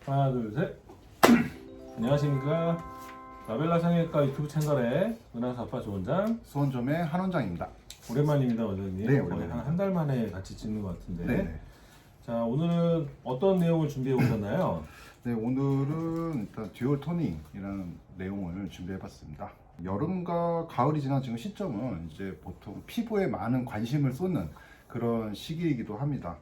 하나, 둘, 셋. 안녕하십니까. 라벨라 성형외과 유튜브 채널의 은하사파 조원장 수원점의 한원장입니다. 오랜만입니다, 원장님. 네, 거의 오랜만입니다. 한 달 만에 같이 찍는 것 같은데. 네. 자, 오늘은 어떤 내용을 준비해 오셨나요? 네, 오늘은 일단 듀얼 토닝이라는 내용을 준비해봤습니다. 여름과 가을이 지난 지금 시점은 이제 보통 피부에 많은 관심을 쏟는 그런 시기이기도 합니다.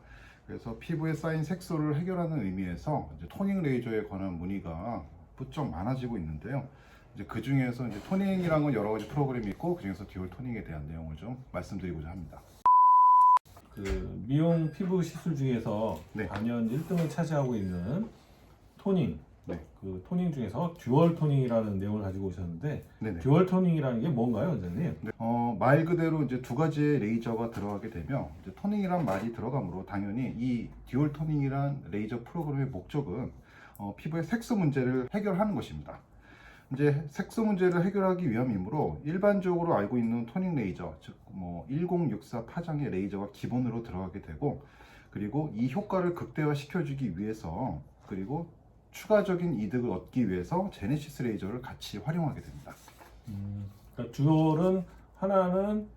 그래서 피부에 쌓인 색소를 해결하는 의미에서 이제 토닝 레이저에 관한 문의가 부쩍 많아지고 있는데요. 이제 그 중에서 이제 토닝이라는 건 여러 가지 프로그램이 있고 그 중에서 듀얼 토닝에 대한 내용을 좀 말씀드리고자 합니다. 그 미용 피부 시술 중에서 네. 단연 1등을 차지하고 있는 토닝. 네. 그 토닝 중에서 듀얼 토닝이라는 내용을 가지고 오셨는데, 네네. 듀얼 토닝이라는 게 뭔가요, 원장님? 네. 말 그대로 이제 두 가지의 레이저가 들어가게 되면 이제 토닝이란 말이 들어가므로 당연히 이 듀얼 토닝이란 레이저 프로그램의 목적은 피부의 색소 문제를 해결하는 것입니다. 이제 색소 문제를 해결하기 위함이므로 일반적으로 알고 있는 토닝 레이저, 즉 1064 파장의 레이저가 기본으로 들어가게 되고, 그리고 이 효과를 극대화 시켜주기 위해서, 그리고 추가적인 이득을 얻기 위해서 제네시스 레이저를 같이 활용하게 됩니다. 그러니까 듀얼은 하나는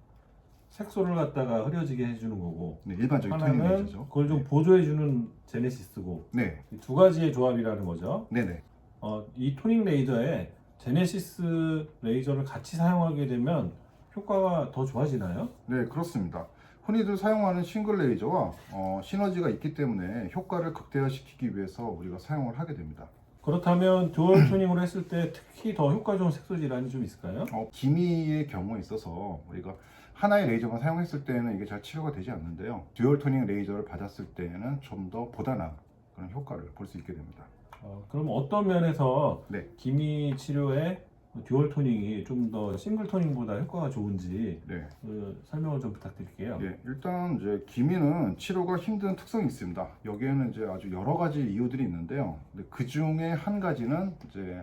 색소를 갖다가 흐려지게 해주는 거고, 네, 일반적인 토닝 하나는 레이저죠. 그걸 좀 보조해주는 제네시스고, 네, 이 두 가지의 조합이라는 거죠. 네네. 이 토닝 레이저에 제네시스 레이저를 같이 사용하게 되면 효과가 더 좋아지나요? 네, 그렇습니다. 흔히들 사용하는 싱글 레이저와 시너지가 있기 때문에 효과를 극대화시키기 위해서 우리가 사용을 하게 됩니다. 그렇다면 듀얼 토닝으로 했을 때 특히 더 효과 좋은 색소 질환이 좀 있을까요? 기미의 경우에 있어서 우리가 하나의 레이저만 사용했을 때는 이게 잘 치료가 되지 않는데요. 듀얼 토닝 레이저를 받았을 때는 좀 더 보다 나은 그런 효과를 볼 수 있게 됩니다. 그럼 어떤 면에서 네. 기미 치료에 듀얼 토닝이 좀 더 싱글 토닝보다 효과가 좋은지 네. 설명을 좀 부탁드릴게요. 예, 일단 이제 기미는 치료가 힘든 특성이 있습니다. 여기에는 이제 아주 여러 가지 이유들이 있는데요. 근데 그 중에 한 가지는 이제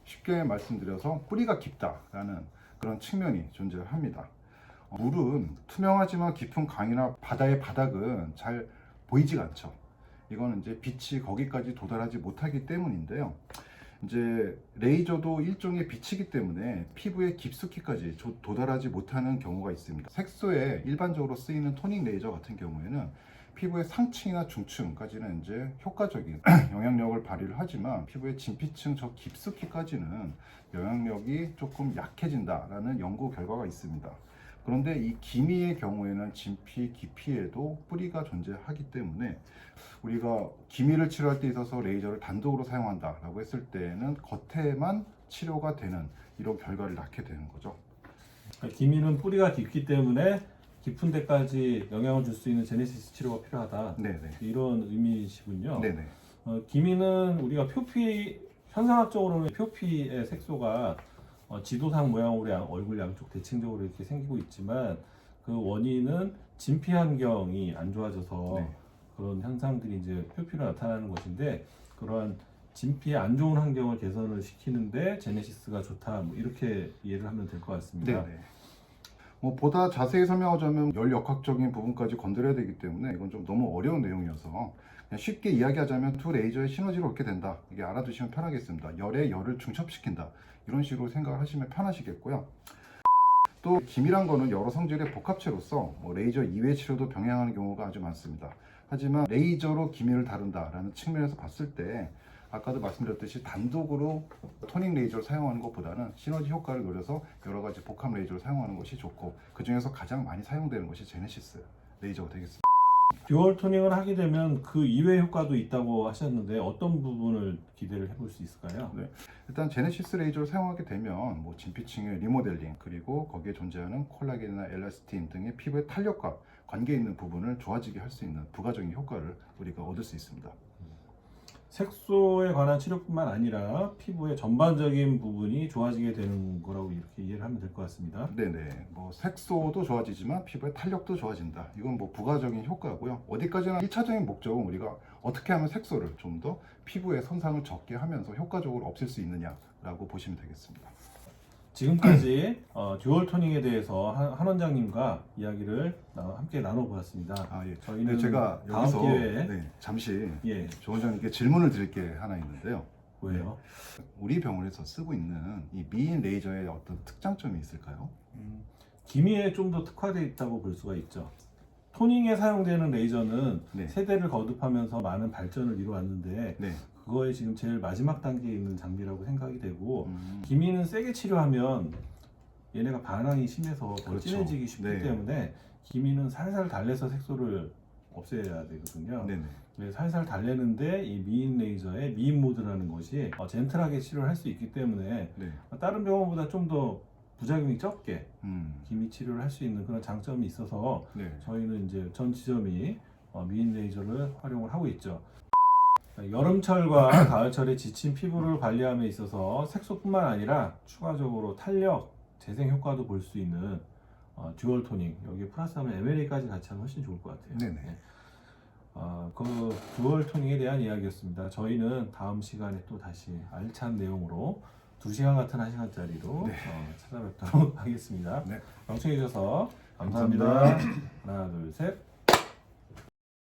쉽게 말씀드려서 뿌리가 깊다라는 그런 측면이 존재합니다. 물은 투명하지만 깊은 강이나 바다의 바닥은 잘 보이지가 않죠. 이거는 이제 빛이 거기까지 도달하지 못하기 때문인데요. 이제 레이저도 일종의 빛이기 때문에 피부에 깊숙이까지 도달하지 못하는 경우가 있습니다. 색소에 일반적으로 쓰이는 토닝 레이저 같은 경우에는 피부의 상층이나 중층까지는 이제 효과적인 영향력을 발휘를 하지만 피부의 진피층 저 깊숙이까지는 영향력이 조금 약해진다라는 연구 결과가 있습니다. 그런데 이 기미의 경우에는 진피 깊이에도 뿌리가 존재하기 때문에 우리가 기미를 치료할 때 있어서 레이저를 단독으로 사용한다라고 했을 때는 겉에만 치료가 되는 이런 결과를 낳게 되는 거죠. 그러니까 기미는 뿌리가 깊기 때문에 깊은 데까지 영향을 줄 수 있는 제네시스 치료가 필요하다. 네네. 이런 의미시군요. 네네. 기미는 우리가 표피, 현상학적으로는 표피의 색소가 지도상 모양으로 얼굴 양쪽 대칭적으로 이렇게 생기고 있지만 그 원인은 진피 환경이 안 좋아져서 네. 그런 현상들이 이제 표피로 나타나는 것인데, 그러한 진피의 안 좋은 환경을 개선을 시키는데 제네시스가 좋다, 뭐 이렇게 이해를 하면 될 것 같습니다. 네네. 보다 자세히 설명하자면 열역학적인 부분까지 건드려야 되기 때문에 이건 좀 너무 어려운 내용이어서 그냥 쉽게 이야기하자면 두 레이저의 시너지를 얻게 된다. 이게 알아두시면 편하겠습니다. 열에 열을 중첩시킨다. 이런 식으로 생각을 하시면 편하시겠고요. 또 기미란 거는 여러 성질의 복합체로서 레이저 이외 치료도 병행하는 경우가 아주 많습니다. 하지만 레이저로 기미를 다룬다라는 측면에서 봤을 때 아까도 말씀드렸듯이 단독으로 토닝 레이저를 사용하는 것보다는 시너지 효과를 노려서 여러 가지 복합 레이저를 사용하는 것이 좋고, 그 중에서 가장 많이 사용되는 것이 제네시스 레이저가 되겠습니다. 듀얼 토닝을 하게 되면 그 이외 효과도 있다고 하셨는데 어떤 부분을 기대를 해볼 수 있을까요? 네. 일단 제네시스 레이저를 사용하게 되면 진피층의 리모델링, 그리고 거기에 존재하는 콜라겐이나 엘라스틴 등의 피부의 탄력과 관계 있는 부분을 좋아지게 할 수 있는 부가적인 효과를 우리가 얻을 수 있습니다. 색소에 관한 치료뿐만 아니라 피부의 전반적인 부분이 좋아지게 되는 거라고 이렇게 이해를 하면 될 것 같습니다. 네네. 색소도 좋아지지만 피부의 탄력도 좋아진다. 이건 부가적인 효과고요. 어디까지나 1차적인 목적은 우리가 어떻게 하면 색소를 좀 더 피부에 손상을 적게 하면서 효과적으로 없앨 수 있느냐라고 보시면 되겠습니다. 지금까지 듀얼 토닝에 대해서 한 원장님과 이야기를 함께 나눠보았습니다. 아, 예. 저희는 네, 제가 다음 여기서 기회에 잠시 예, 조 원장님께 질문을 드릴 게 하나 있는데요. 뭐예요? 우리 병원에서 쓰고 있는 이 미인 레이저의 어떤 특장점이 있을까요? 기미에 좀 더 특화되어 있다고 볼 수가 있죠. 토닝에 사용되는 레이저는 네. 세대를 거듭하면서 많은 발전을 이루어왔는데 네. 그거에 지금 제일 마지막 단계에 있는 장비라고 생각이 되고 음, 기미는 세게 치료하면 얘네가 반항이 심해서 더 그렇죠. 진해지기 쉽기 네. 때문에 기미는 살살 달래서 색소를 없애야 되거든요. 네네. 네, 살살 달래는데 이 미인 레이저의 미인 모드라는 것이 젠틀하게 치료를 할 수 있기 때문에 네. 다른 병원보다 좀 더 부작용이 적게 음, 기미 치료를 할 수 있는 그런 장점이 있어서 네. 저희는 이제 전 지점이 미인 레이저를 활용을 하고 있죠. 여름철과 가을철에 지친 피부를 관리함에 있어서 색소뿐만 아니라 추가적으로 탄력, 재생 효과도 볼 수 있는 듀얼 토닝, 여기 플러스하면 MLA까지 같이 하면 훨씬 좋을 것 같아요. 네네. 네. 그 듀얼 토닝에 대한 이야기였습니다. 저희는 다음 시간에 또 다시 알찬 내용으로 2시간 같은 1시간짜리로 네. 찾아뵙도록 하겠습니다. 네. 경청해 주셔서 감사합니다. 감사합니다. 하나, 둘, 셋.